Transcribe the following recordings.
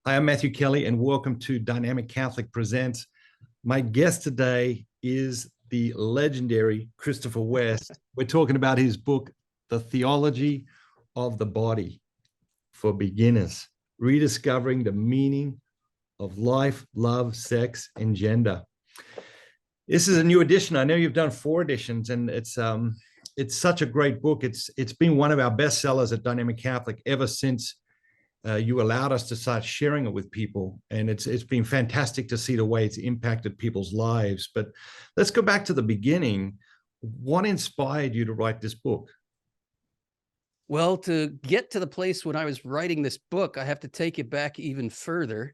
Hi, I'm Matthew Kelly, and welcome to Dynamic Catholic Presents. My guest today is the legendary Christopher West. We're talking about his book, The Theology of the Body for Beginners, Rediscovering the Meaning of Life, Love, Sex, and Gender. This is a new edition. I know you've done 4 editions, and it's such a great book. It's been one of our best sellers at Dynamic Catholic ever since you allowed us to start sharing it with people. And it's been fantastic to see the way it's impacted people's lives. But let's go back to the beginning. What inspired you to write this book? Well, to get to the place when I was writing this book, I have to take it back even further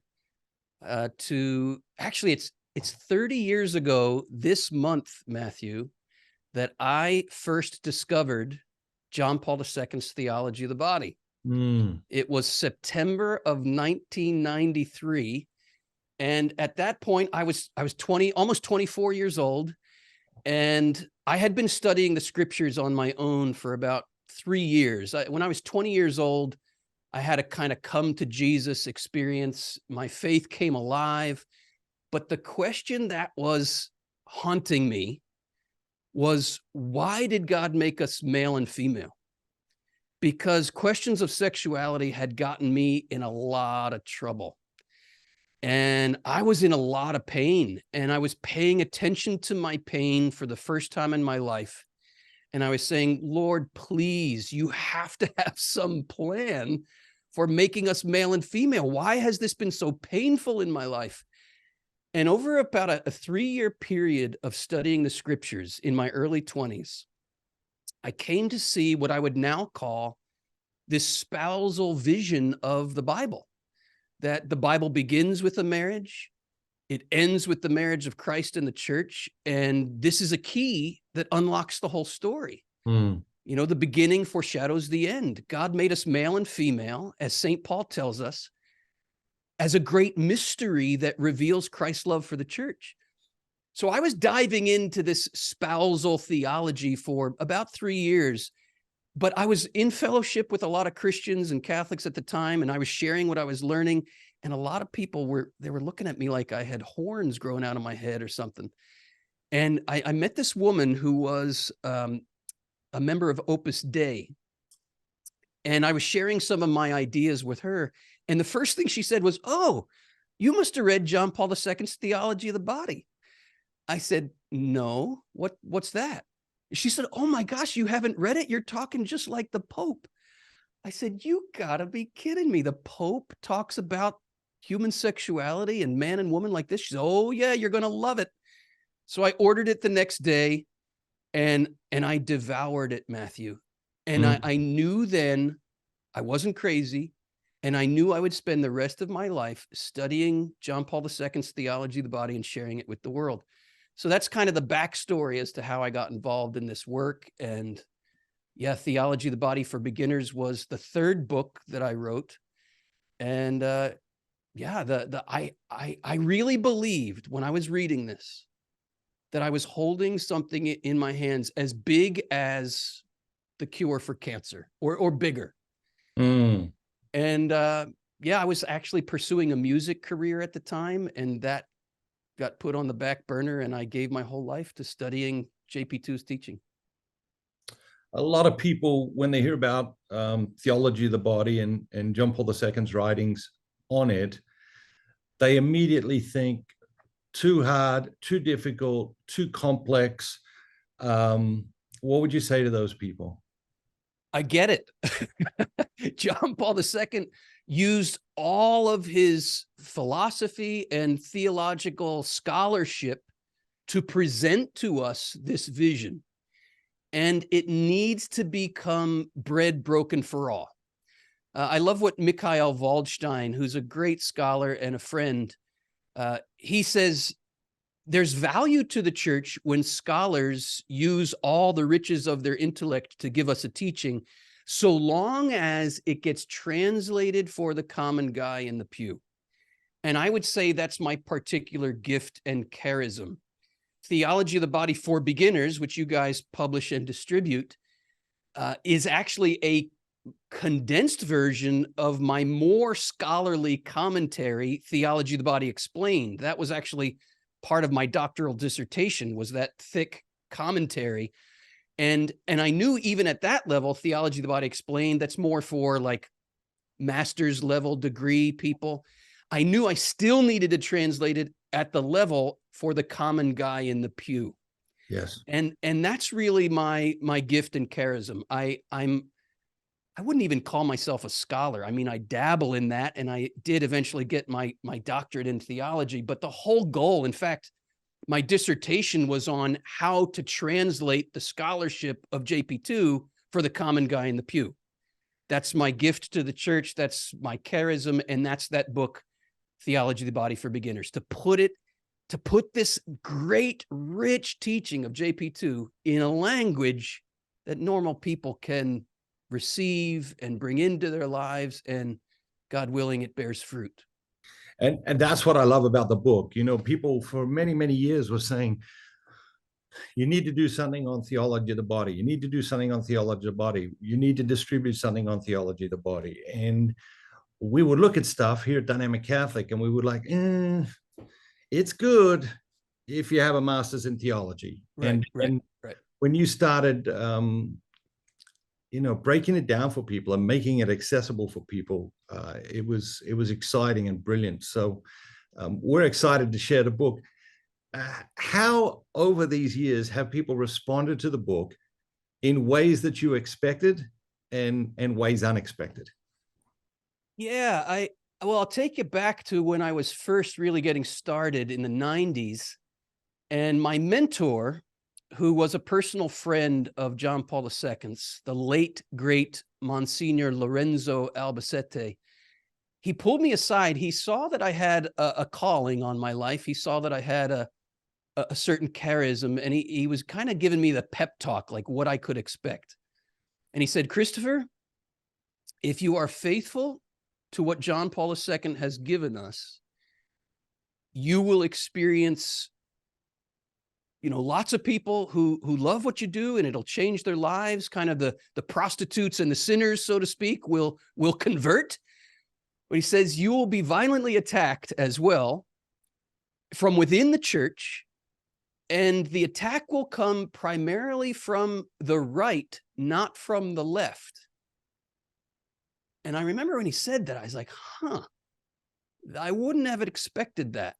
to actually it's 30 years ago this month, Matthew, that I first discovered John Paul II's Theology of the Body. It was September of 1993. And at that point, I was 20, almost 24 years old. And I had been studying the scriptures on my own for about 3 years. When I was 20 years old, I had a kind of come to Jesus experience. My faith came alive. But the question that was haunting me was, why did God make us male and female? Because questions of sexuality had gotten me in a lot of trouble. And I was in a lot of pain, and I was paying attention to my pain for the first time in my life. And I was saying, Lord, please, you have to have some plan for making us male and female. Why has this been so painful in my life? And over about a 3-year period of studying the scriptures in my early 20s, I came to see what I would now call this spousal vision of the Bible, that the Bible begins with a marriage, it ends with the marriage of Christ and the church, and this is a key that unlocks the whole story. You know, the beginning foreshadows the end. God made us male and female, as St. Paul tells us, as a great mystery that reveals Christ's love for the church. So I was diving into this spousal theology for about 3 years, but I was in fellowship with a lot of Christians and Catholics at the time, and I was sharing what I was learning, and a lot of people were looking at me like I had horns growing out of my head or something. And I met this woman who was a member of Opus Dei, and I was sharing some of my ideas with her. And the first thing she said was, "Oh, you must have read John Paul II's Theology of the Body." I said, "No, what's that?" She said, "Oh my gosh, you haven't read it? You're talking just like the Pope." I said, "You gotta be kidding me. The Pope talks about human sexuality and man and woman like this?" She said, "Oh yeah, you're gonna love it." So I ordered it the next day, and I devoured it, Matthew. And I knew then I wasn't crazy. And I knew I would spend the rest of my life studying John Paul II's Theology of the Body and sharing it with the world. So that's kind of the backstory as to how I got involved in this work. And yeah, Theology of the Body for Beginners was the 3rd book that I wrote. And yeah, I really believed when I was reading this that I was holding something in my hands as big as the cure for cancer or bigger. And yeah, I was actually pursuing a music career at the time, and that got put on the back burner, and I gave my whole life to studying JP2's teaching. A lot of people, when they hear about theology of the body and John Paul II's writings on it, they immediately think too hard, too difficult, too complex. What would you say to those people? I get it. John Paul II used all of his philosophy and theological scholarship to present to us this vision. And it needs to become bread broken for all. I love what Mikhail Waldstein, who's a great scholar and a friend, he says, there's value to the church when scholars use all the riches of their intellect to give us a teaching, so long as it gets translated for the common guy in the pew. And I would say that's my particular gift and charism. Theology of the Body for Beginners, which you guys publish and distribute, is actually a condensed version of my more scholarly commentary, Theology of the Body Explained. That was actually part of my doctoral dissertation, was that thick commentary. And I knew even at that level, Theology of the Body Explained, that's more for like master's level degree people. I knew I still needed to translate it at the level for the common guy in the pew. Yes. And that's really my gift and charism. I wouldn't even call myself a scholar. I mean, I dabble in that, and I did eventually get my doctorate in theology, but the whole goal, in fact, my dissertation was on how to translate the scholarship of JP2 for the common guy in the pew. That's my gift to the church. That's my charism. And that's that book, Theology of the Body for Beginners, to put this great, rich teaching of JP2 in a language that normal people can receive and bring into their lives, and God willing, it bears fruit. And that's what I love about the book. You know, people for many years were saying, you need to do something on theology of the body. You need to do something on theology of the body. You need to distribute something on theology of the body. And we would look at stuff here at Dynamic Catholic, and we would like, it's good if you have a master's in theology. Right. And when you started, breaking it down for people and making it accessible for people, it was exciting and brilliant. So we're excited to share the book. How over these years have people responded to the book in ways that you expected and ways unexpected? Yeah, I'll take you back to when I was first really getting started in the 90s. And my mentor, who was a personal friend of John Paul II's, the late, great Monsignor Lorenzo Albacete, he pulled me aside. He saw that I had a calling on my life. He saw that I had a certain charism, and he was kind of giving me the pep talk, like what I could expect. And he said, Christopher, if you are faithful to what John Paul II has given us, you will experience, lots of people who love what you do, and it'll change their lives. Kind of the prostitutes and the sinners, so to speak, will convert. But he says you will be violently attacked as well from within the church, and the attack will come primarily from the right, not from the left. And I remember when he said that, I was like, I wouldn't have expected that.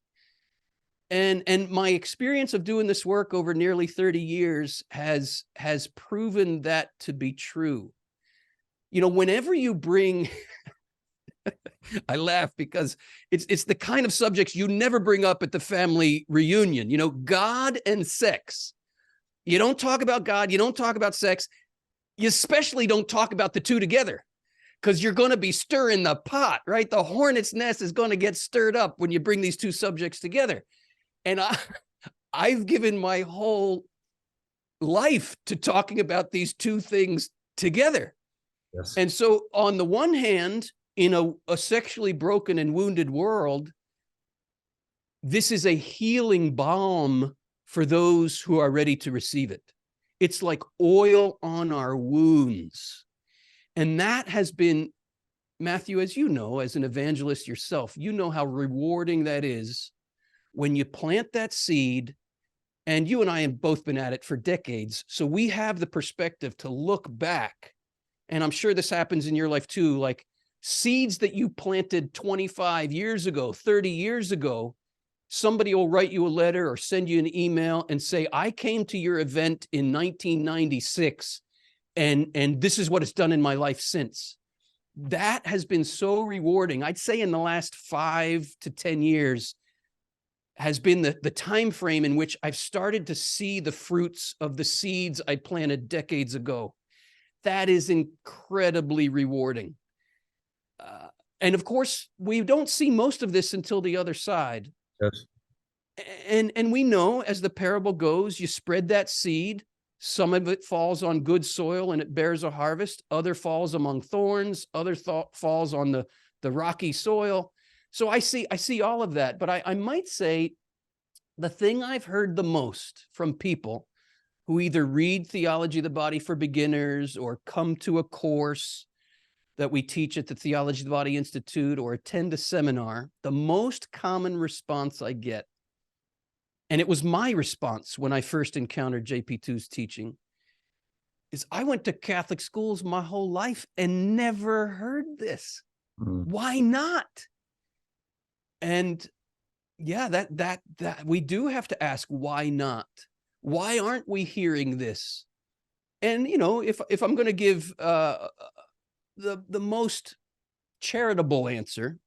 And my experience of doing this work over nearly 30 years has proven that to be true. Whenever you bring, I laugh because it's the kind of subjects you never bring up at the family reunion, God and sex. You don't talk about God, you don't talk about sex, you especially don't talk about the two together, because you're going to be stirring the pot, right? The hornet's nest is going to get stirred up when you bring these two subjects together. And I've given my whole life to talking about these two things together. Yes. And so on the one hand, in a sexually broken and wounded world, this is a healing balm for those who are ready to receive it. It's like oil on our wounds. And that has been, Matthew, as you know, as an evangelist yourself, you know how rewarding that is when you plant that seed. And you and I have both been at it for decades. So we have the perspective to look back. And I'm sure this happens in your life too, like seeds that you planted 25 years ago, 30 years ago, somebody will write you a letter or send you an email and say, I came to your event in 1996, and this is what it's done in my life since. That has been so rewarding. I'd say in the last 5 to 10 years has been the time frame in which I've started to see the fruits of the seeds I planted decades ago. That is incredibly rewarding. And of course, we don't see most of this until the other side. Yes. And we know, as the parable goes, you spread that seed. Some of it falls on good soil and it bears a harvest. Other falls among thorns. Other falls on the rocky soil. So I see all of that. But I might say the thing I've heard the most from people who either read Theology of the Body for Beginners or come to a course that we teach at the Theology of the Body Institute or attend a seminar, the most common response I get, and it was my response when I first encountered JP2's teaching, is I went to Catholic schools my whole life and never heard this. Why not? And yeah, that we do have to ask, why not? Why aren't we hearing this? And you know, if I'm going to give the most charitable answer,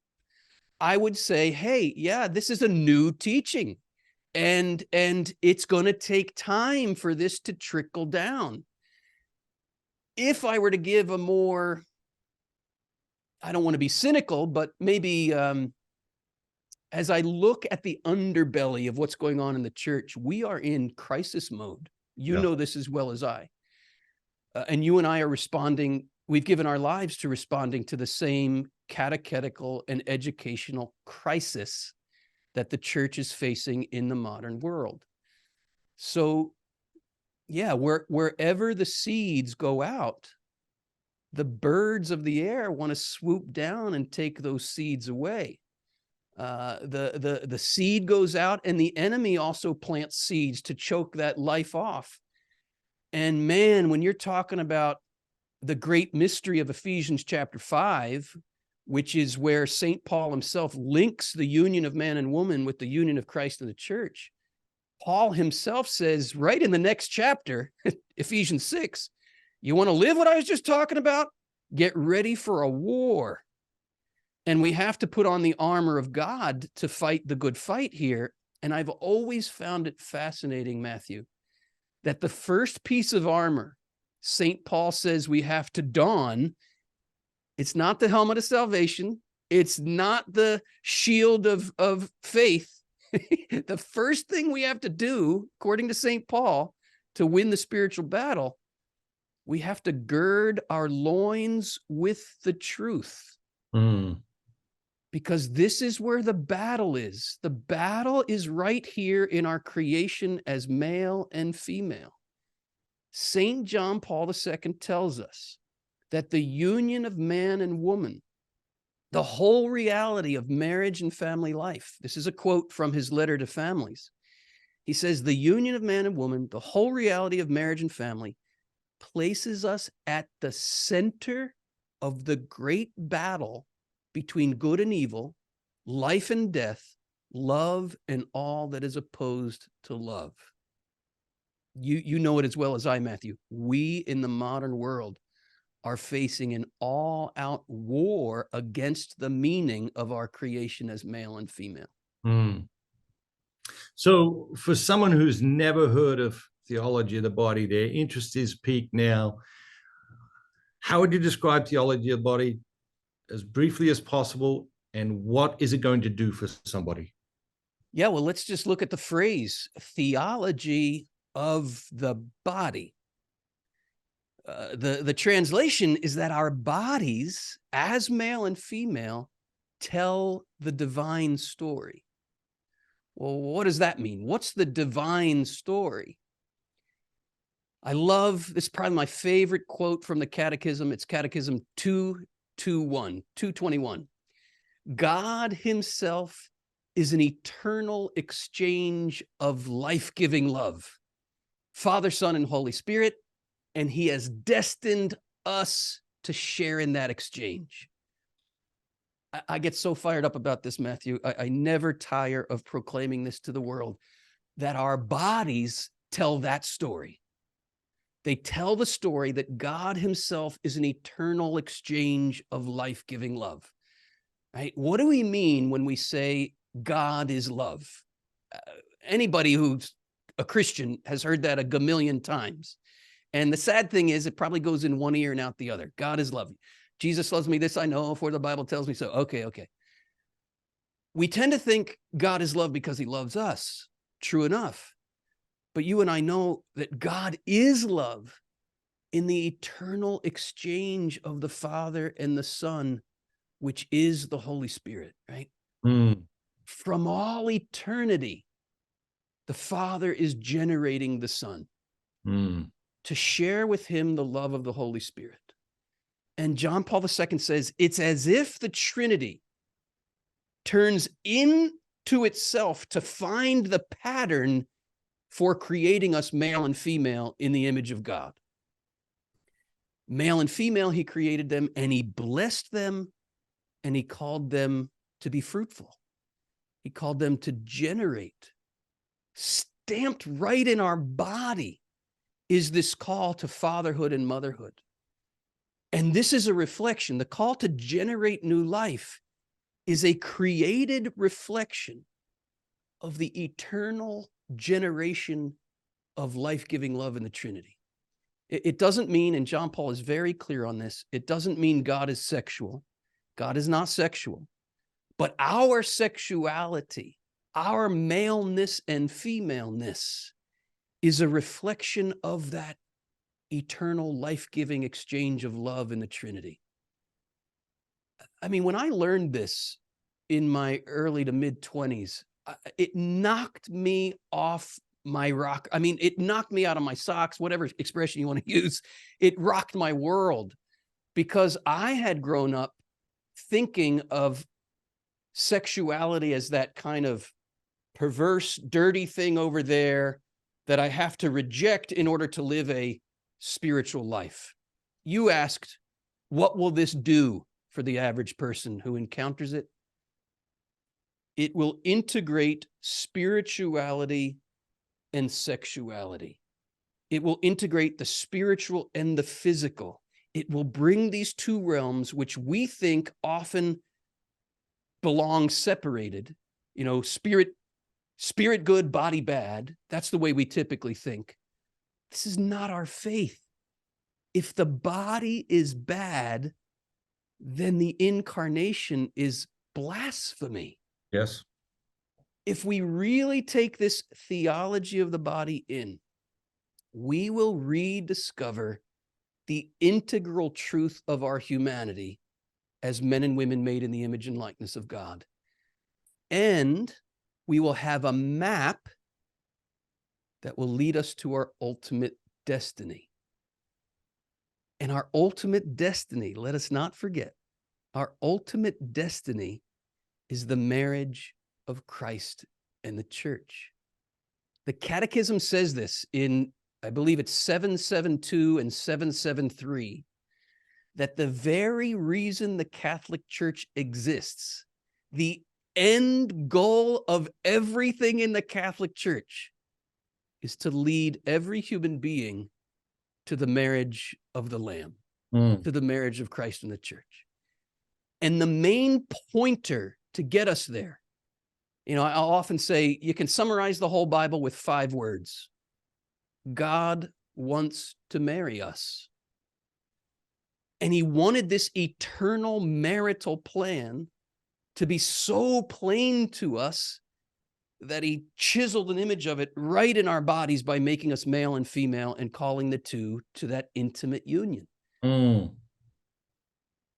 I would say, hey, yeah, this is a new teaching, and it's going to take time for this to trickle down. If I were to give a more, I don't want to be cynical, but maybe as I look at the underbelly of what's going on in the church, we are in crisis mode. You know this as well as I. And you and I are responding, we've given our lives to responding to the same catechetical and educational crisis that the church is facing in the modern world. So, yeah, wherever the seeds go out, the birds of the air want to swoop down and take those seeds away. The seed goes out, and the enemy also plants seeds to choke that life off. And man, when you're talking about the great mystery of Ephesians chapter 5, which is where St. Paul himself links the union of man and woman with the union of Christ and the church, Paul himself says right in the next chapter, Ephesians 6, you want to live what I was just talking about? Get ready for a war. And we have to put on the armor of God to fight the good fight here. And I've always found it fascinating, Matthew, that the first piece of armor St. Paul says we have to don, it's not the helmet of salvation. It's not the shield of faith. The first thing we have to do, according to St. Paul, to win the spiritual battle, we have to gird our loins with the truth. Because this is where the battle is. The battle is right here in our creation as male and female. St. John Paul II tells us that the union of man and woman, the whole reality of marriage and family life, this is a quote from his letter to families. He says, the union of man and woman, the whole reality of marriage and family, places us at the center of the great battle between good and evil, life and death, love and all that is opposed to love. You know it as well as I, Matthew. We in the modern world are facing an all-out war against the meaning of our creation as male and female. So for someone who's never heard of theology of the body, their interest is piqued now. How would you describe theology of the body as briefly as possible, and what is it going to do for somebody? Yeah, well, let's just look at the phrase theology of the body. The translation is that our bodies, as male and female, tell the divine story. Well, what does that mean? What's the divine story? I love, this is probably my favorite quote from the Catechism. It's Catechism 221. God himself is an eternal exchange of life-giving love, Father, Son, and Holy Spirit, and he has destined us to share in that exchange. I get so fired up about this, Matthew. I never tire of proclaiming this to the world, that our bodies tell that story. They tell the story that God himself is an eternal exchange of life-giving love. Right? What do we mean when we say God is love? Anybody who's a Christian has heard that a gamillion times. And the sad thing is, it probably goes in one ear and out the other. God is love. Jesus loves me, this I know, for the Bible tells me so. Okay. We tend to think God is love because he loves us. True enough. But you and I know that God is love in the eternal exchange of the Father and the Son, which is the Holy Spirit, right? From all eternity, the Father is generating the Son to share with him the love of the Holy Spirit. And John Paul II says, it's as if the Trinity turns into itself to find the pattern for creating us male and female in the image of God. Male and female, he created them, and he blessed them, and he called them to be fruitful. He called them to generate. Stamped right in our body is this call to fatherhood and motherhood. And this is a reflection. The call to generate new life is a created reflection of the eternal generation of life-giving love in the Trinity. It doesn't mean, and John Paul is very clear on this, it doesn't mean God is sexual. God is not sexual. But our sexuality, our maleness and femaleness is a reflection of that eternal life-giving exchange of love in the Trinity. I mean, when I learned this in my early to mid-20s, it knocked me off my rock. I mean, it knocked me out of my socks, whatever expression you want to use. It rocked my world because I had grown up thinking of sexuality as that kind of perverse, dirty thing over there that I have to reject in order to live a spiritual life. You asked, what will this do for the average person who encounters it? It will integrate spirituality and sexuality. It will integrate the spiritual and the physical. It will bring these two realms, which we think often belong separated, you know, spirit good, body bad. That's the way we typically think. This is not our faith. If the body is bad, then the incarnation is blasphemy. Yes. If we really take this theology of the body in, we will rediscover the integral truth of our humanity as men and women made in the image and likeness of God. And we will have a map that will lead us to our ultimate destiny. And our ultimate destiny, let us not forget, our ultimate destiny is the marriage of Christ and the church. The Catechism says this in, I believe it's 772 and 773, that the very reason the Catholic Church exists, the end goal of everything in the Catholic Church, is to lead every human being to the marriage of the Lamb, to the marriage of Christ and the church. And the main pointer to get us there, you know, I'll often say you can summarize the whole Bible with 5 words. God wants to marry us. And he wanted this eternal marital plan to be so plain to us that he chiseled an image of it right in our bodies by making us male and female and calling the two to that intimate union.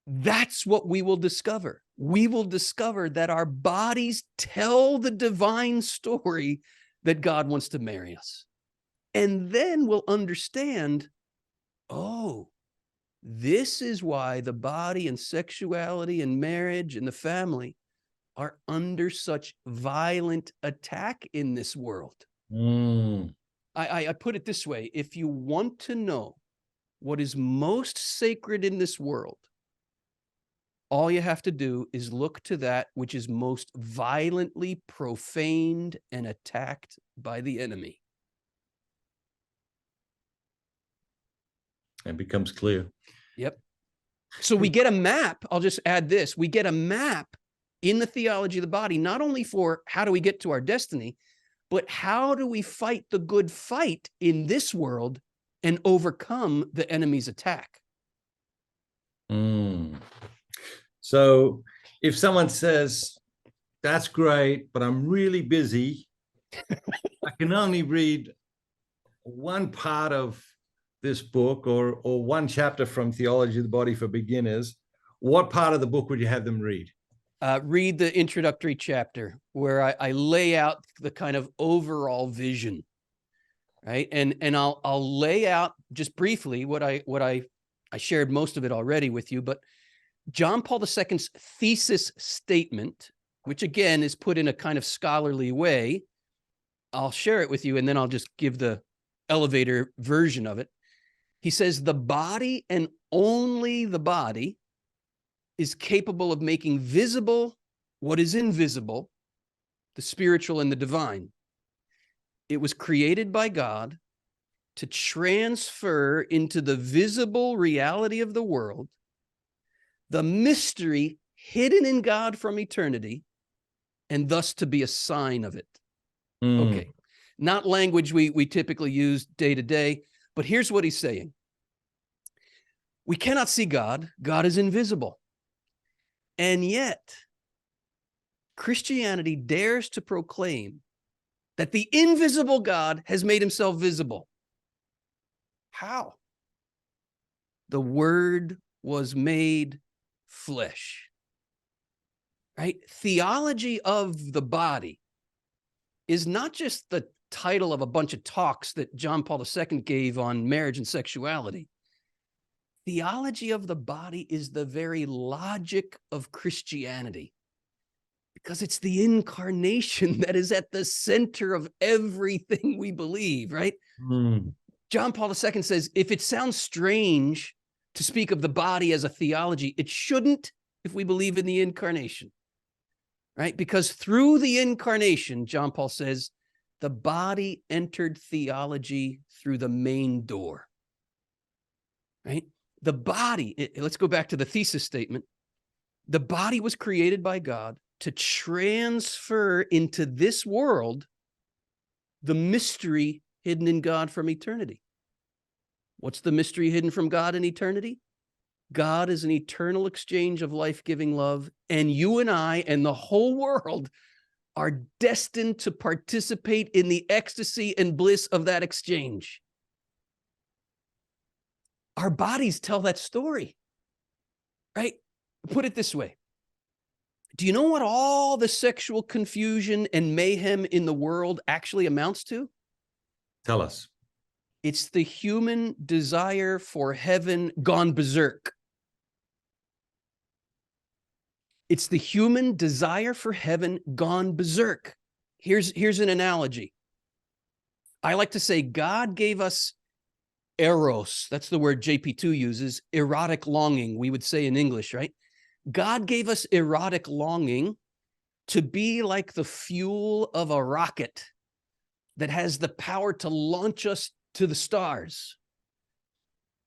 That's what we will discover. We will discover that our bodies tell the divine story that God wants to marry us. And then we'll understand, oh, this is why the body and sexuality and marriage and the family are under such violent attack in this world. I put it this way. If you want to know what is most sacred in this world, all you have to do is look to that which is most violently profaned and attacked by the enemy. It becomes clear. Yep. So we get a map. I'll just add this. We get a map in the theology of the body, not only for how do we get to our destiny, but how do we fight the good fight in this world and overcome the enemy's attack? So if someone says, that's great, but I'm really busy, I can only read one part of this book or one chapter from Theology of the Body for Beginners, what part of the book would you have them read? Read the introductory chapter where I lay out the kind of overall vision, right? And I'll lay out just briefly what I I shared most of it already with you, but John Paul II's thesis statement, which again is put in a kind of scholarly way, I'll share it with you and then I'll just give the elevator version of it. He says the body and only the body is capable of making visible what is invisible, the spiritual and the divine. It was created by God to transfer into the visible reality of the world the mystery hidden in God from eternity, and thus to be a sign of it. Okay, not language we typically use day to day, but here's what he's saying. We cannot see God. God is invisible. And yet, Christianity dares to proclaim that the invisible God has made himself visible. How? The Word was made flesh. Right? Theology of the body is not just the title of a bunch of talks that John Paul II gave on marriage and sexuality. Theology of the body is the very logic of Christianity, because it's the incarnation that is at the center of everything we believe, right? John Paul II says, if it sounds strange to speak of the body as a theology, it shouldn't if we believe in the incarnation, right? Because through the incarnation, John Paul says, the body entered theology through the main door, right? The body, let's go back to the thesis statement. The body was created by God to transfer into this world the mystery hidden in God from eternity. What's the mystery hidden from God in eternity? God is an eternal exchange of life-giving love, and you and I and the whole world are destined to participate in the ecstasy and bliss of that exchange. Our bodies tell that story, right? Put it this way. Do you know what all the sexual confusion and mayhem in the world actually amounts to? Tell us. It's the human desire for heaven gone berserk. It's the human desire for heaven gone berserk. Here's an analogy. I like to say God gave us eros. That's the word JP2 uses, erotic longing, we would say in English, right? God gave us erotic longing to be like the fuel of a rocket that has the power to launch us to the stars.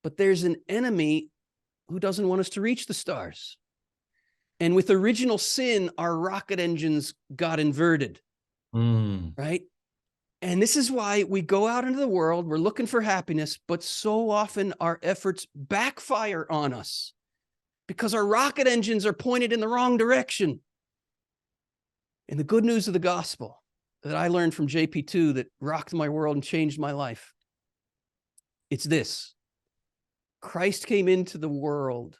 But there's an enemy who doesn't want us to reach the stars. And with original sin, our rocket engines got inverted, right? And this is why we go out into the world, we're looking for happiness, but so often our efforts backfire on us because our rocket engines are pointed in the wrong direction. And the good news of the gospel that I learned from JP2 that rocked my world and changed my life, it's this. Christ came into the world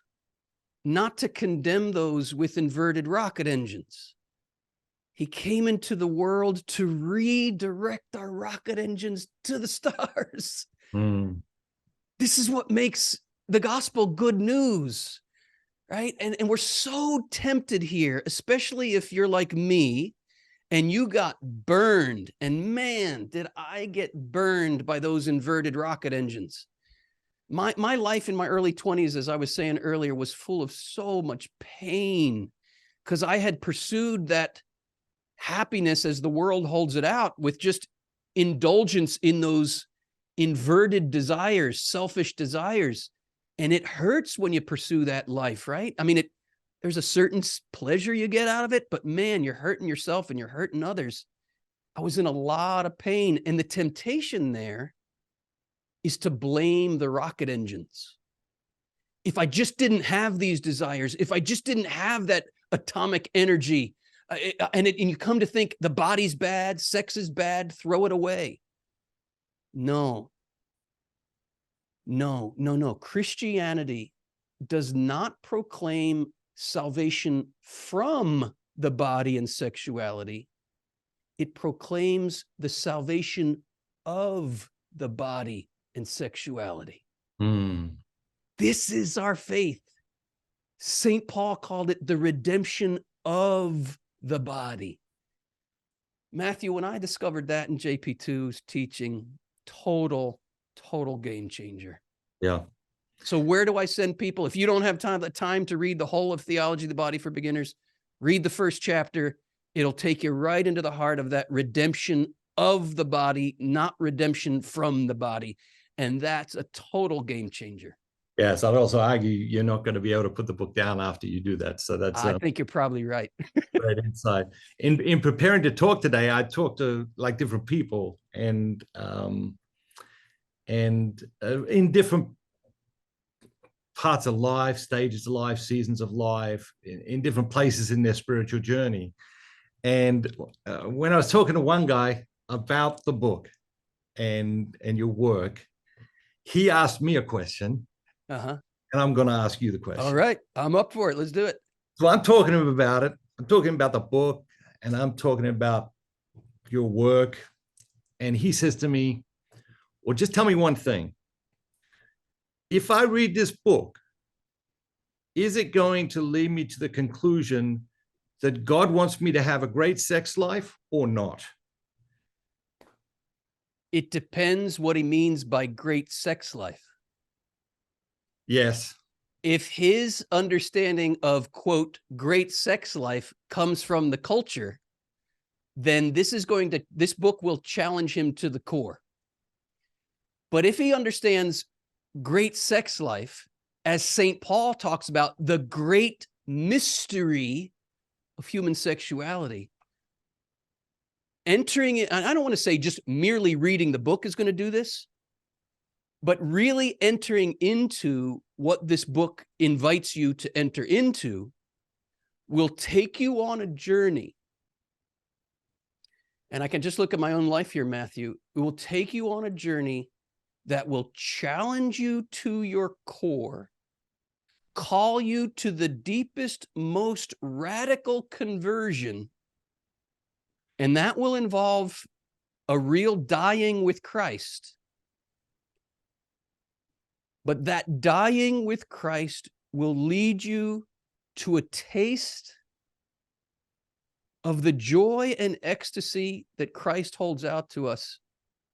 not to condemn those with inverted rocket engines. He came into the world to redirect our rocket engines to the stars. This is what makes the gospel good news, right? And we're so tempted here, especially if you're like me and you got burned. And man, did I get burned by those inverted rocket engines. My life in my early 20s, as I was saying earlier, was full of so much pain because I had pursued that happiness as the world holds it out with just indulgence in those inverted desires, selfish desires. And it hurts when you pursue that life, right? I mean, there's a certain pleasure you get out of it, but man, you're hurting yourself and you're hurting others. I was in a lot of pain, and the temptation there is to blame the rocket engines. If I just didn't have these desires, if I just didn't have that atomic energy, and you come to think the body's bad, sex is bad, throw it away. No. Christianity does not proclaim salvation from the body and sexuality. It proclaims the salvation of the body and sexuality. This is our faith. St. Paul called it the redemption of the body. Matthew, when I discovered that in JP2's teaching, total game changer. Yeah. So where do I send people? If you don't have time to read the whole of Theology of the Body for Beginners, read the first chapter. It'll take you right into the heart of that redemption of the body, not redemption from the body. And that's a total game changer. Yes, I'd also argue you're not going to be able to put the book down after you do that. So that's I think you're probably right. great insight. In preparing to talk today, I talked to like different people and in different parts of life, stages of life, seasons of life, in different places in their spiritual journey. And when I was talking to one guy about the book and your work, he asked me a question, and I'm going to ask you the question. All right, I'm up for it. Let's do it. So I'm talking to him about it. I'm talking about the book, and I'm talking about your work. And he says to me, well, just tell me one thing. If I read this book, is it going to lead me to the conclusion that God wants me to have a great sex life or not? It depends what he means by great sex life. Yes. If his understanding of, quote, great sex life comes from the culture, then this book will challenge him to the core. But if he understands great sex life, as St. Paul talks about, the great mystery of human sexuality, entering it, and I don't want to say just merely reading the book is going to do this, but really entering into what this book invites you to enter into will take you on a journey. And I can just look at my own life here, Matthew. It will take you on a journey that will challenge you to your core, call you to the deepest, most radical conversion, and that will involve a real dying with Christ. But that dying with Christ will lead you to a taste of the joy and ecstasy that Christ holds out to us,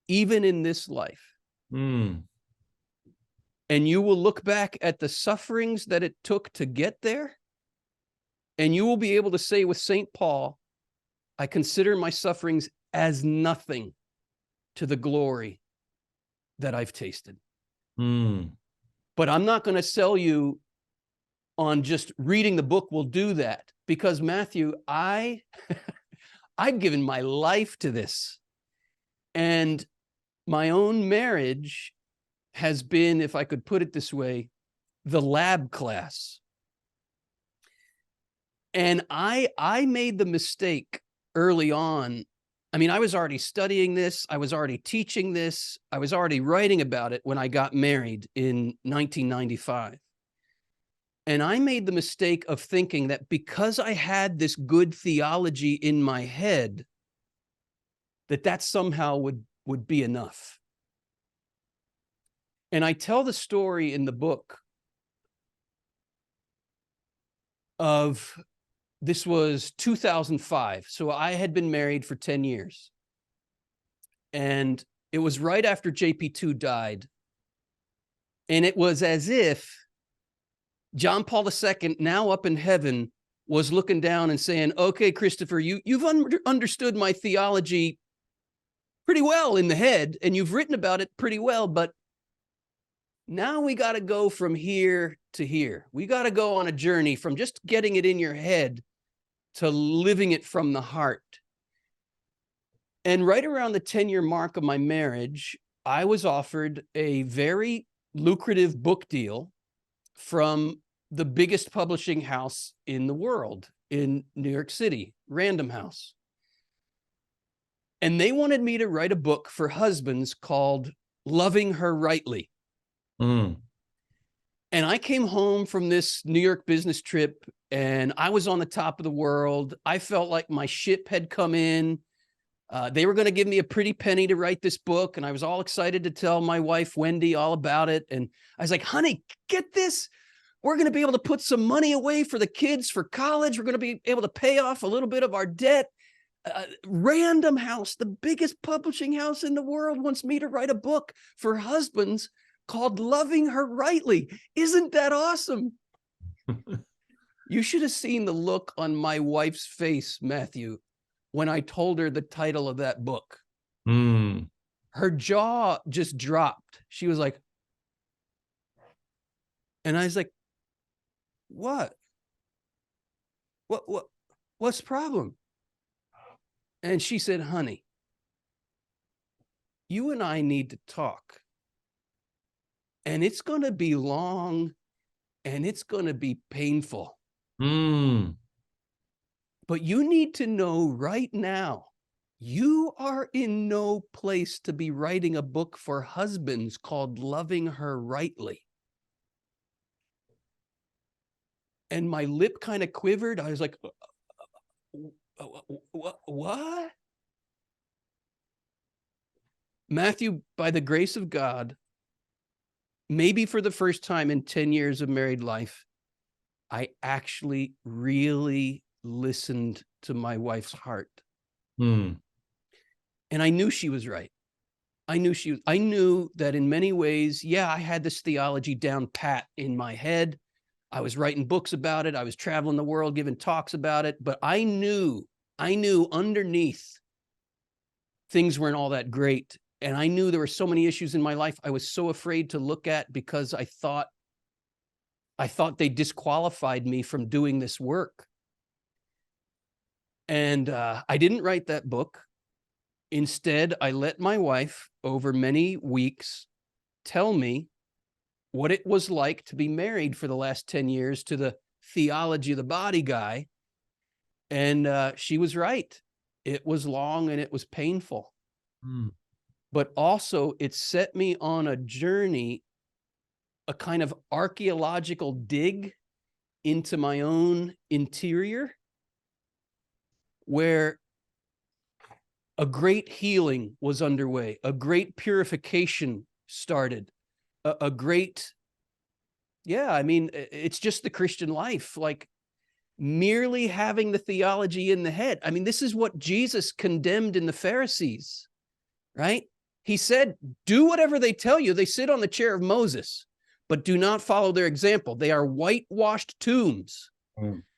even in this life. And you will look back at the sufferings that it took to get there, and you will be able to say with St. Paul, I consider my sufferings as nothing to the glory that I've tasted. But I'm not going to sell you on just reading the book will do that, because Matthew, I've given my life to this, and my own marriage has been, if I could put it this way, the lab class. And I made the mistake early on. I mean, I was already studying this. I was already teaching this. I was already writing about it when I got married in 1995. And I made the mistake of thinking that because I had this good theology in my head, that somehow would be enough. And I tell the story in the book of, this was 2005. So I had been married for 10 years. And it was right after JP2 died. And it was as if John Paul II, now up in heaven, was looking down and saying, okay, Christopher, you've understood my theology pretty well in the head, and you've written about it pretty well, but now we got to go from here to here. We got to go on a journey from just getting it in your head to living it from the heart. And right around the 10-year mark of my marriage, I was offered a very lucrative book deal from the biggest publishing house in the world in New York City, Random House. And they wanted me to write a book for husbands called Loving Her Rightly. And I came home from this New York business trip, and I was on the top of the world. I felt like my ship had come in. They were going to give me a pretty penny to write this book, and I was all excited to tell my wife, Wendy, all about it. And I was like, honey, get this. We're going to be able to put some money away for the kids for college. We're going to be able to pay off a little bit of our debt. Random House, the biggest publishing house in the world, wants me to write a book for husbands called Loving Her Rightly. Isn't that awesome? You should have seen the look on my wife's face, Matthew, when I told her the title of that book. Her jaw just dropped. She was like, and I was like, what's the problem? And she said, honey, you and I need to talk. And it's going to be long and it's going to be painful. But you need to know right now, you are in no place to be writing a book for husbands called Loving Her Rightly. And my lip kind of quivered. I was like, what? Matthew, by the grace of God, maybe for the first time in 10 years of married life, I actually really listened to my wife's heart. And I knew she was right. I knew that in many ways, yeah, I had this theology down pat in my head. I was writing books about it. I was traveling the world, giving talks about it. But I knew underneath things weren't all that great. And I knew there were so many issues in my life I was so afraid to look at because I thought they disqualified me from doing this work. And I didn't write that book. Instead, I let my wife, over many weeks, tell me what it was like to be married for the last 10 years to the Theology of the Body guy. And she was right. It was long and it was painful. But also it set me on a journey, a kind of archaeological dig into my own interior, where a great healing was underway, a great purification started, a great, I mean, it's just the Christian life, like merely having the theology in the head. I mean, this is what Jesus condemned in the Pharisees, right? He said, do whatever they tell you. They sit on the chair of Moses, but do not follow their example. They are whitewashed tombs.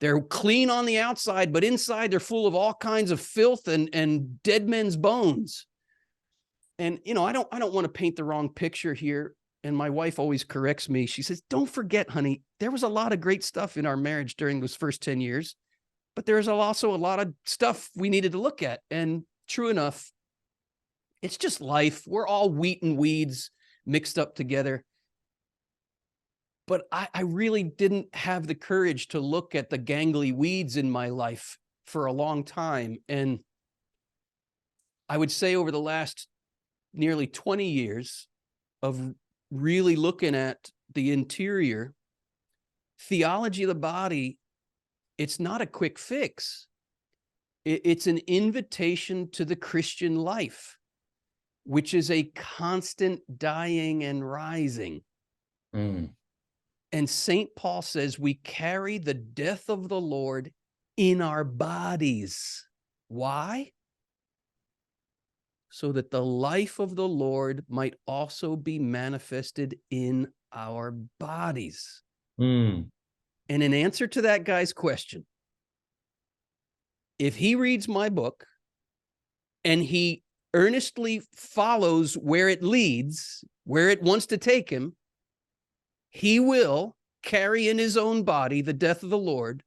They're clean on the outside, but inside they're full of all kinds of filth and dead men's bones. And, you know, I don't want to paint the wrong picture here. And my wife always corrects me. She says, don't forget, honey, there was a lot of great stuff in our marriage during those first 10 years, but there's also a lot of stuff we needed to look at. And true enough, it's just life. We're all wheat and weeds mixed up together. But I really didn't have the courage to look at the gangly weeds in my life for a long time. And I would say over the last nearly 20 years of really looking at the interior, theology of the body, it's not a quick fix. It's an invitation to the Christian life, which is a constant dying and rising. And St. Paul says we carry the death of the Lord in our bodies. Why? So that the life of the Lord might also be manifested in our bodies. And in answer to that guy's question, if he reads my book and he earnestly follows where it leads, where it wants to take him, he will carry in his own body the death of the Lord.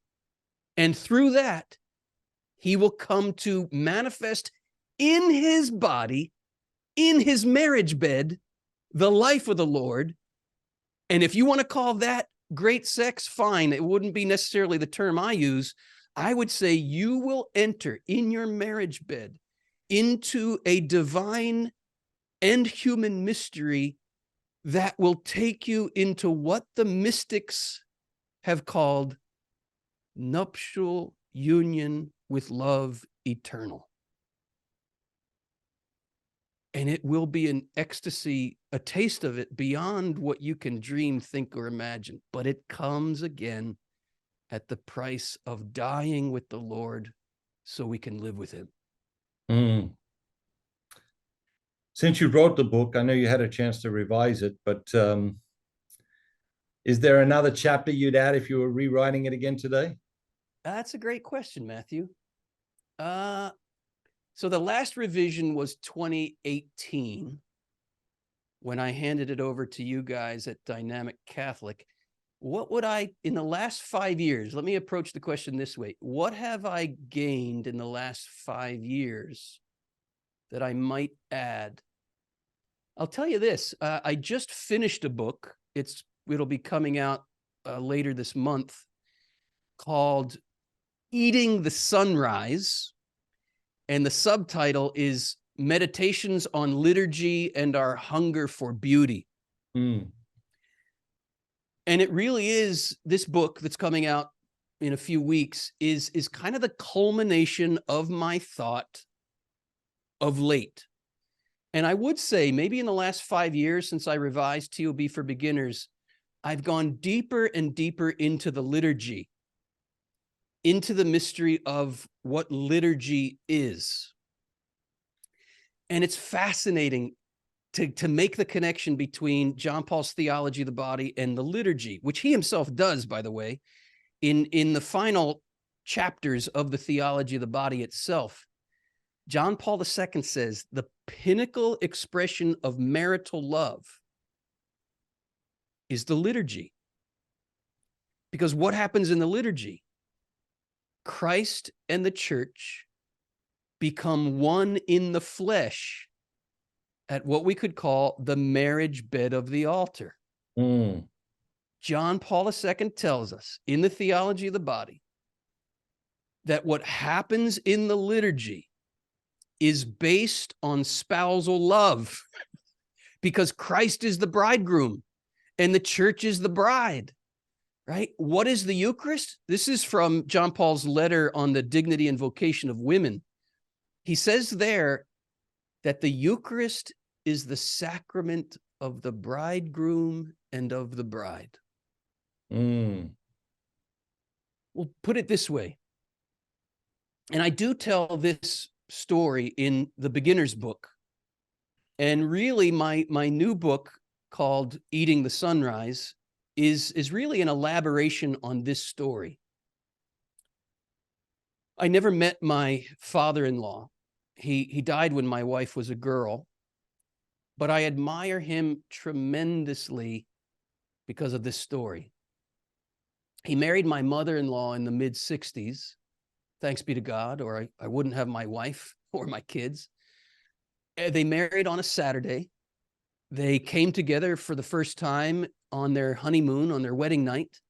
And through that, he will come to manifest in his body, in his marriage bed, the life of the Lord. And if you want to call that great sex, fine. It wouldn't be necessarily the term I use. I would say you will enter in your marriage bed into a divine and human mystery that will take you into what the mystics have called nuptial union with love eternal. And it will be an ecstasy, a taste of it beyond what you can dream, think, or imagine. But it comes again at the price of dying with the Lord so we can live with him. Mm. Since you wrote the book, I know you had a chance to revise it, but is there another chapter you'd add if you were rewriting it again today? That's a great question, Matthew. So the last revision was 2018 when I handed it over to you guys at Dynamic Catholic. What would I, in the last 5 years, let me approach the question this way. What have I gained in the last 5 years that I might add? I'll tell you this, I just finished a book. It'll be coming out later this month called Eating the Sunrise. And the subtitle is Meditations on Liturgy and Our Hunger for Beauty. Mm. And it really is, this book that's coming out in a few weeks is kind of the culmination of my thought of late. And I would say maybe in the last 5 years since I revised TOB for Beginners, I've gone deeper and deeper into the liturgy, into the mystery of what liturgy is. And it's fascinating to make the connection between John Paul's theology of the body and the liturgy, which he himself does, by the way, in the final chapters of the theology of the body itself. John Paul II says the pinnacle expression of marital love is the liturgy. Because what happens in the liturgy? Christ and the church become one in the flesh at what we could call the marriage bed of the altar. Mm. John Paul II tells us in the theology of the body that what happens in the liturgy is based on spousal love because Christ is the bridegroom and the church is the bride, right? What is the Eucharist? This is from John Paul's letter on the dignity and vocation of women. He says there that the Eucharist is the sacrament of the bridegroom and of the bride. Mm. We'll put it this way. And I do tell this story in the beginner's book. And really my new book called Eating the Sunrise is really an elaboration on this story. I never met my father-in-law. He died when my wife was a girl, but I admire him tremendously because of this story. He married my mother-in-law in the mid-60s. Thanks be to God, or I wouldn't have my wife or my kids. They married on a Saturday. They came together for the first time on their honeymoon, on their wedding night.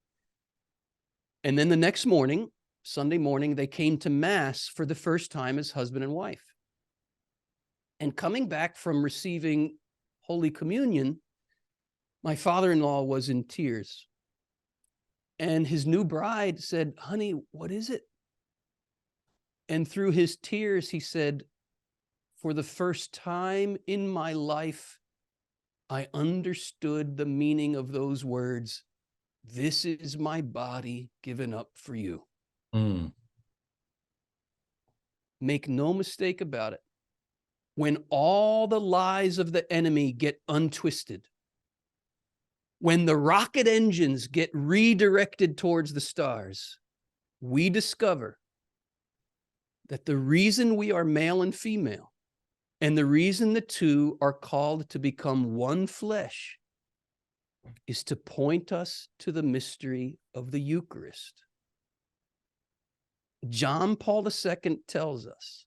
And then the next morning, Sunday morning, they came to Mass for the first time as husband and wife. And coming back from receiving Holy Communion, my father-in-law was in tears. And his new bride said, "Honey, what is it?" And through his tears, he said, "For the first time in my life, I understood the meaning of those words. This is my body given up for you." Mm. Make no mistake about it. When all the lies of the enemy get untwisted, when the rocket engines get redirected towards the stars, we discover that the reason we are male and female and the reason the two are called to become one flesh is to point us to the mystery of the Eucharist. John Paul II tells us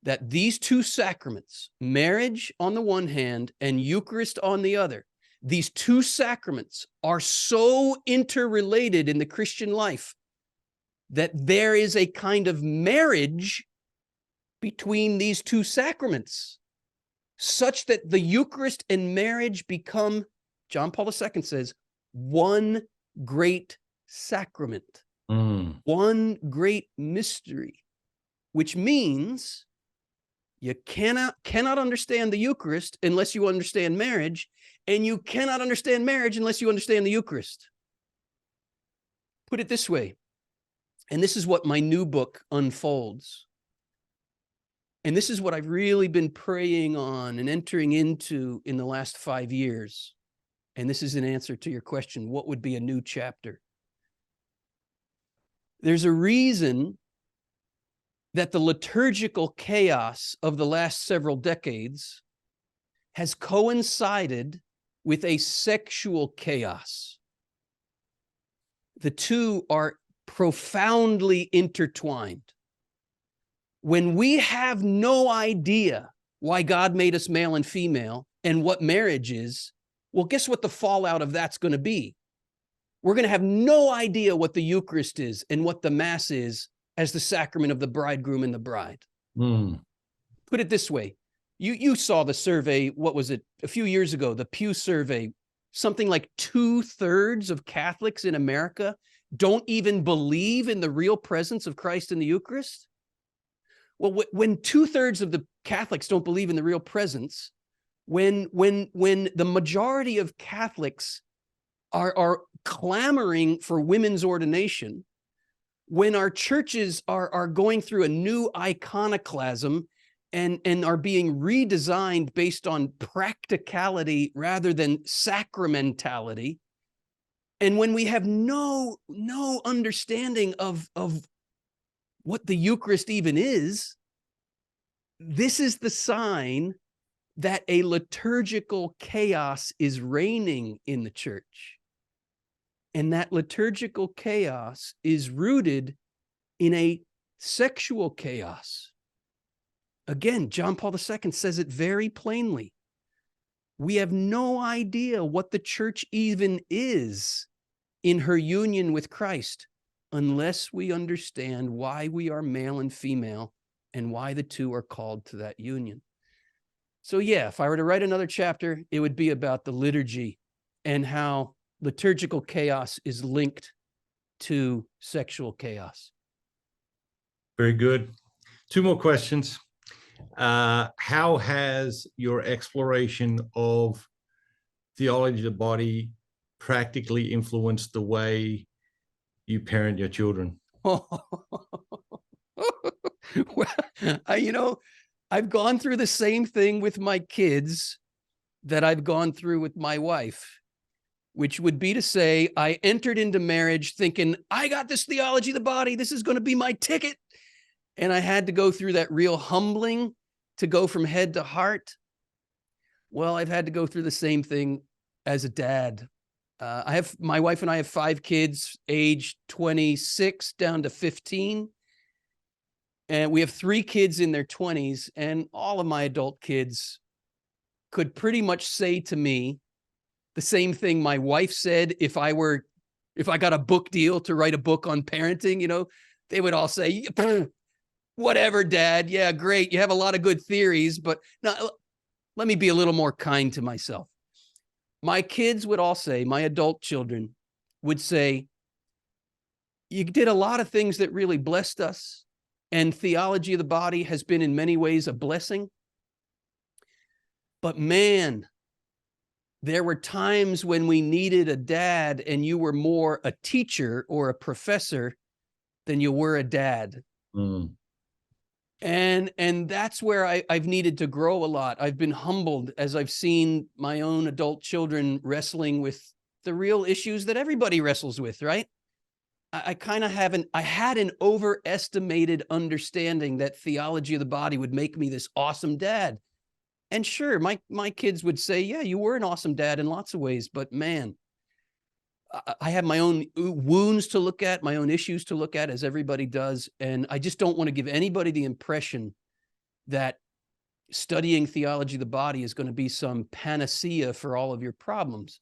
that these two sacraments, marriage on the one hand and Eucharist on the other, these two sacraments are so interrelated in the Christian life that there is a kind of marriage between these two sacraments, such that the Eucharist and marriage become, John Paul II says, one great sacrament, one great mystery, which means You cannot understand the Eucharist unless you understand marriage, and you cannot understand marriage unless you understand the Eucharist. Put it this way, and this is what my new book unfolds. And this is what I've really been praying on and entering into in the last 5 years. And this is an answer to your question, what would be a new chapter? There's a reason that the liturgical chaos of the last several decades has coincided with a sexual chaos. The two are profoundly intertwined. When we have no idea why God made us male and female and what marriage is, well, guess what the fallout of that's going to be? We're going to have no idea what the Eucharist is and what the Mass is as the sacrament of the bridegroom and the bride. Put it this way. You saw the survey, what was it, a few years ago, the Pew survey, something like 2/3 of Catholics in America don't even believe in the real presence of Christ in the Eucharist. Well, when 2/3 of the Catholics don't believe in the real presence, when the majority of Catholics are clamoring for women's ordination, when our churches are going through a new iconoclasm and are being redesigned based on practicality rather than sacramentality, and when we have no understanding of what the Eucharist even is, this is the sign that a liturgical chaos is reigning in the church. And that liturgical chaos is rooted in a sexual chaos. Again, John Paul II says it very plainly. We have no idea what the church even is in her union with Christ unless we understand why we are male and female and why the two are called to that union. So yeah, if I were to write another chapter, it would be about the liturgy and how liturgical chaos is linked to sexual chaos. Very good. 2 more questions. How has your exploration of theology of the body practically influenced the way you parent your children? Well, I've gone through the same thing with my kids that I've gone through with my wife, which would be to say, I entered into marriage thinking, I got this theology of the body. This is going to be my ticket. And I had to go through that real humbling to go from head to heart. Well, I've had to go through the same thing as a dad. My wife and I have 5 kids, age 26 down to 15. And we have 3 kids in their 20s, and all of my adult kids could pretty much say to me the same thing my wife said if I got a book deal to write a book on parenting, they would all say, whatever, Dad. Yeah, great. You have a lot of good theories, but now let me be a little more kind to myself. My kids would all say, my adult children would say, you did a lot of things that really blessed us. And theology of the body has been in many ways a blessing. But man, there were times when we needed a dad and you were more a teacher or a professor than you were a dad. And that's where I've needed to grow a lot. I've been humbled as I've seen my own adult children wrestling with the real issues that everybody wrestles with, right? I had an overestimated understanding that theology of the body would make me this awesome dad. And sure, my kids would say, yeah, you were an awesome dad in lots of ways, but man, I have my own wounds to look at, my own issues to look at, as everybody does. And I just don't want to give anybody the impression that studying theology of the body is going to be some panacea for all of your problems.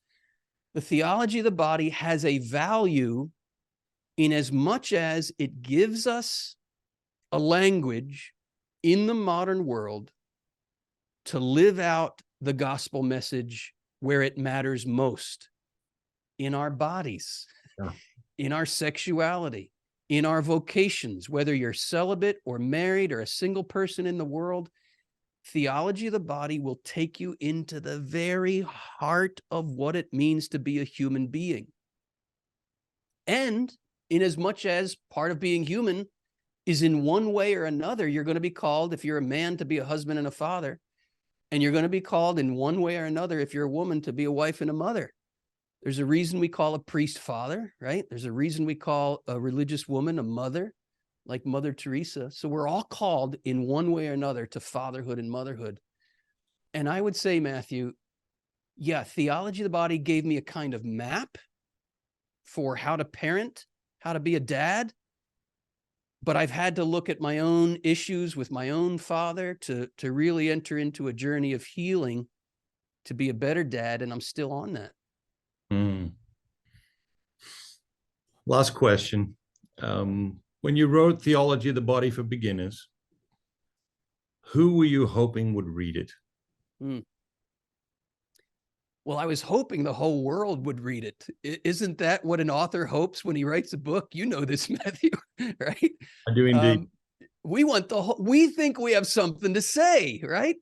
The theology of the body has a value in as much as it gives us a language in the modern world to live out the gospel message where it matters most, in our bodies, in our sexuality, in our vocations, whether you're celibate or married or a single person in the world. Theology of the Body will take you into the very heart of what it means to be a human being. And in as much as part of being human is in one way or another, you're going to be called, if you're a man, to be a husband and a father. And you're going to be called in one way or another, if you're a woman, to be a wife and a mother. There's a reason we call a priest father, right? There's a reason we call a religious woman a mother, like Mother Teresa. So we're all called in one way or another to fatherhood and motherhood. And I would say, Matthew, yeah, Theology of the Body gave me a kind of map for how to parent, how to be a dad. But I've had to look at my own issues with my own father to really enter into a journey of healing to be a better dad. And I'm still on that. Last question. When you wrote Theology of the Body for Beginners, who were you hoping would read it? Well, I was hoping the whole world would read it. Isn't that what an author hopes when he writes a book? You know this, Matthew, right? I do indeed. We want we think we have something to say, right?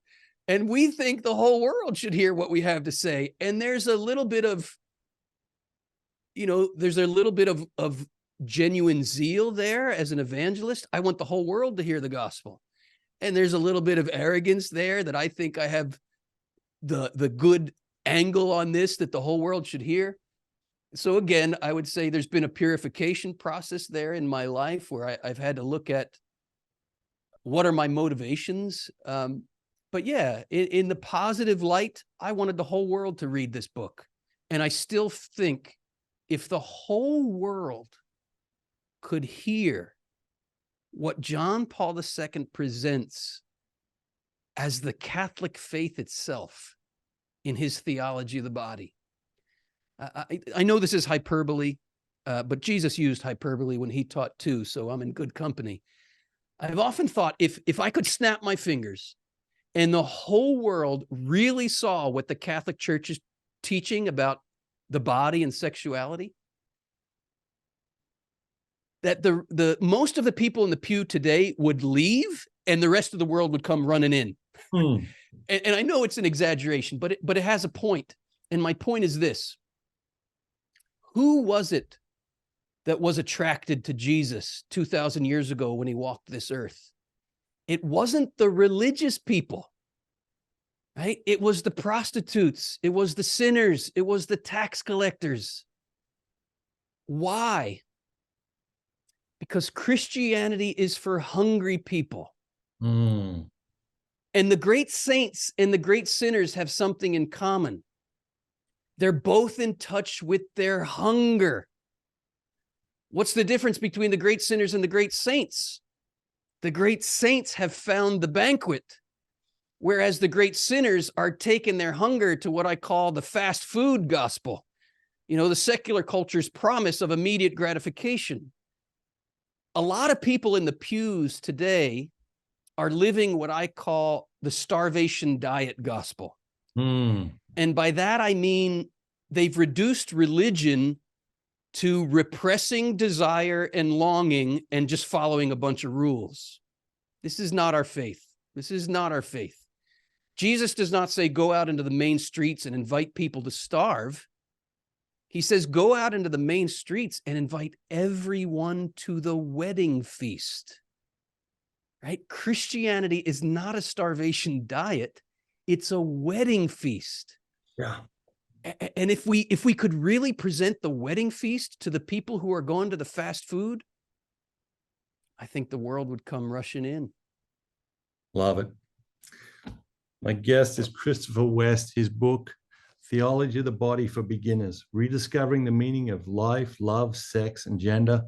And we think the whole world should hear what we have to say. And there's a little bit of, there's a little bit of genuine zeal there as an evangelist. I want the whole world to hear the gospel. And there's a little bit of arrogance there that I think I have the good angle on this that the whole world should hear. So again, I would say there's been a purification process there in my life where I've had to look at what are my motivations. But yeah, in the positive light, I wanted the whole world to read this book. And I still think if the whole world could hear what John Paul II presents as the Catholic faith itself in his Theology of the Body. I know this is hyperbole, but Jesus used hyperbole when he taught too, so I'm in good company. I've often thought if I could snap my fingers and the whole world really saw what the Catholic Church is teaching about the body and sexuality, that the most of the people in the pew today would leave and the rest of the world would come running in. And I know it's an exaggeration, but it has a point. And my point is this: who was it that was attracted to Jesus 2,000 years ago when he walked this earth? It wasn't the religious people, right? It was the prostitutes. It was the sinners. It was the tax collectors. Why? Because Christianity is for hungry people. And the great saints and the great sinners have something in common. They're both in touch with their hunger. What's the difference between the great sinners and the great saints? The great saints have found the banquet, whereas the great sinners are taking their hunger to what I call the fast food gospel. The secular culture's promise of immediate gratification. A lot of people in the pews today are living what I call the starvation diet gospel. And by that, I mean they've reduced religion to repressing desire and longing and just following a bunch of rules. This is not our faith. This is not our faith. Jesus does not say, go out into the main streets and invite people to starve. He says, go out into the main streets and invite everyone to the wedding feast. Right? Christianity is not a starvation diet. It's a wedding feast. Yeah. And if we could really present the wedding feast to the people who are going to the fast food, I think the world would come rushing in. Love it. My guest is Christopher West. His book, Theology of the Body for Beginners, Rediscovering the Meaning of Life, Love, Sex, and Gender.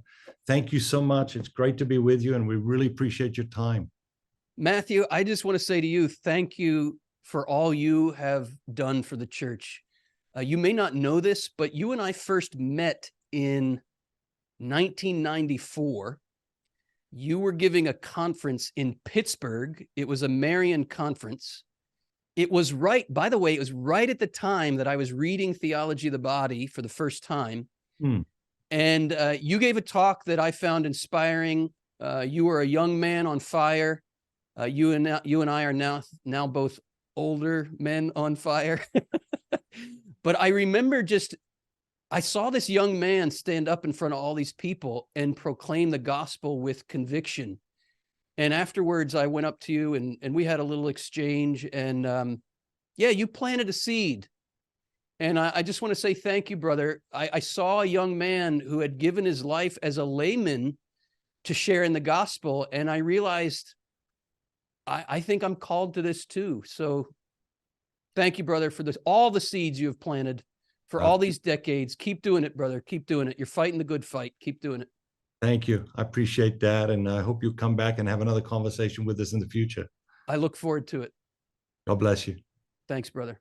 Thank you so much. It's great to be with you, and we really appreciate your time. Matthew, I just want to say to you, thank you for all you have done for the church. You may not know this, but you and I first met in 1994. You were giving a conference in Pittsburgh. It was a Marian conference. It was by the way, it was right at the time that I was reading Theology of the Body for the first time. And you gave a talk that I found inspiring. You were a young man on fire. You and I are now both older men on fire. But I remember I saw this young man stand up in front of all these people and proclaim the gospel with conviction. And afterwards, I went up to you and we had a little exchange. And yeah, you planted a seed. And I just want to say thank you, brother. I saw a young man who had given his life as a layman to share in the gospel. And I realized I think I'm called to this too. So thank you, brother, for all the seeds you have planted for all these decades. Keep doing it, brother. Keep doing it. You're fighting the good fight. Keep doing it. Thank you. I appreciate that. And I hope you'll come back and have another conversation with us in the future. I look forward to it. God bless you. Thanks, brother.